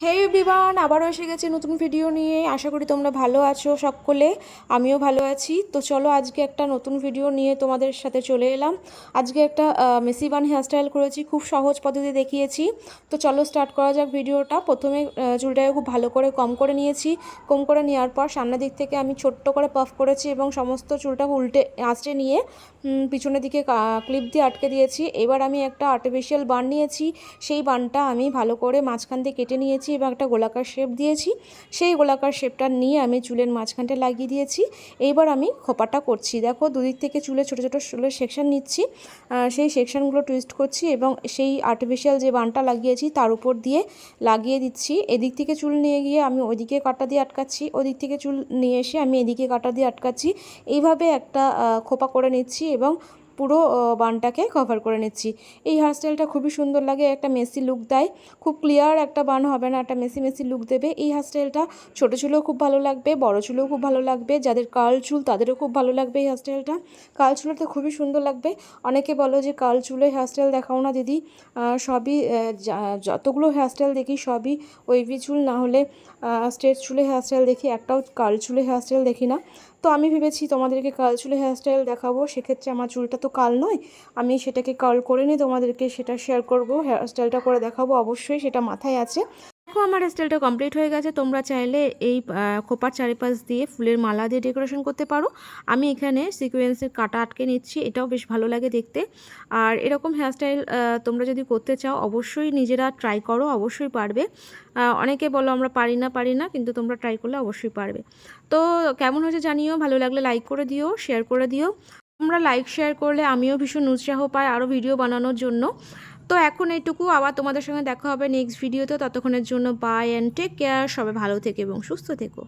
হে everyone, আবারও এসে গেছি নতুন ভিডিও নিয়ে। আশা করি তোমরা ভালো আছো সকলে, আমিও ভালো আছি। তো চলো আজকে একটা নতুন ভিডিও নিয়ে তোমাদের সাথে চলে এলাম। আজকে একটা মেসি বান হেয়ারস্টাইল করেছি, খুব সহজ পদ্ধতি দেখিয়েছি। তো চলো স্টার্ট করা যাক ভিডিওটা। প্রথমে চুলটাকে খুব ভালো করে কম করে নিয়েছি। কম করে নেওয়ার পর সামনের দিক থেকে আমি ছোট্ট করে পাফ করেছি এবং সমস্ত চুলটাকে উল্টে আঁচড়ে নিয়ে পিছনের দিকে ক্লিপ দিয়ে আটকে দিয়েছি। এবার আমি একটা আর্টিফিশিয়াল বান নিয়েছি, সেই বানটা আমি ভালো করে মাঝখান দিয়ে কেটে নিয়েছি এবং একটা গোলাকার শেপ দিয়েছি। সেই গোলাকার শেপটা নিয়ে আমি চুলের মাঝখানটা লাগিয়ে দিয়েছি। এইবার আমি খোপাটা করছি। দেখো, দুদিক থেকে চুলে ছোটো ছোটো চুলের সেকশন নিচ্ছি, সেই সেকশনগুলো টুইস্ট করছি এবং সেই আর্টিফিশিয়াল যে বানটা লাগিয়েছি তার উপর দিয়ে লাগিয়ে দিচ্ছি। এদিক থেকে চুল নিয়ে গিয়ে আমি ওইদিকে কাঁটা দিয়ে আটকাচ্ছি, ওদিক থেকে চুল নিয়ে এসে আমি এদিকে কাঁটা দিয়ে আটকাচ্ছি। এইভাবে একটা খোপা করে নিচ্ছি এবং পুরো বানটাকে কভার করে নিচ্ছি। এই হেয়ারস্টাইলটা খুবই সুন্দর লাগে, একটা মেসি লুক দেয়। খুব ক্লিয়ার একটা বান হবে না, একটা মেসি মেসি লুক দেবে। এই হেয়ারস্টাইলটা ছোটো চুলেও খুব ভালো লাগবে, বড় চুলেও খুব ভালো লাগবে, যাদের কার্ল চুল তাদেরও খুব ভালো লাগবে এই হেয়ারস্টাইলটা। কার্ল চুলে তো খুবই সুন্দর লাগবে। অনেকে বলো যে কার্ল চুলে হেয়ারস্টাইল দেখাও না দিদি। সবই যতগুলো হেয়ারস্টাইল দেখি সবই ওয়েভি চুল, না হলে স্ট্রেট চুলে হেয়ারস্টাইল দেখি, একটাও কার্ল চুলে হেয়ারস্টাইল দেখি না। তো আমি ভেবেছি তোমাদেরকে কার্ল চুলে হেয়ারস্টাইল দেখাবো। সেক্ষেত্রে আমার চুলটা তো কার্ল নয়, আমি সেটাকে কার্ল করে নিয়ে তোমাদেরকে সেটা শেয়ার করব, হেয়ারস্টাইলটা করে দেখাবো অবশ্যই, সেটা মাথায় আছে। দেখো, আমার হেয়ারস্টাইলটা কমপ্লিট হয়ে গেছে। তোমরা চাইলে এই খোপার চারিপাশ দিয়ে ফুলের মালা দিয়ে ডেকোরেশন করতে পারো। আমি এখানে সিকোয়েন্সের কাটা আটকে নিচ্ছি, এটাও বেশ ভালো লাগে দেখতে। আর এরকম হেয়ারস্টাইল তোমরা যদি করতে চাও অবশ্যই নিজেরা ট্রাই করো, অবশ্যই পারবে। অনেকে বলো আমরা পারি না, কিন্তু তোমরা ট্রাই করলে অবশ্যই পারবে। তো কেমন হয়েছে জানিও, ভালো লাগলে লাইক করে দিও, শেয়ার করে দিও। তোমরা লাইক শেয়ার করলে আমিও ভীষণ উৎসাহ পাই আরও ভিডিও বানানোর জন্য। তো এখন এইটুকু, আবার তোমাদের সঙ্গে দেখা হবে নেক্সট ভিডিওতে। ততক্ষণের জন্য বাই অ্যান্ড টেক কেয়ার। সবাই ভালো থেকো এবং সুস্থ থেকো।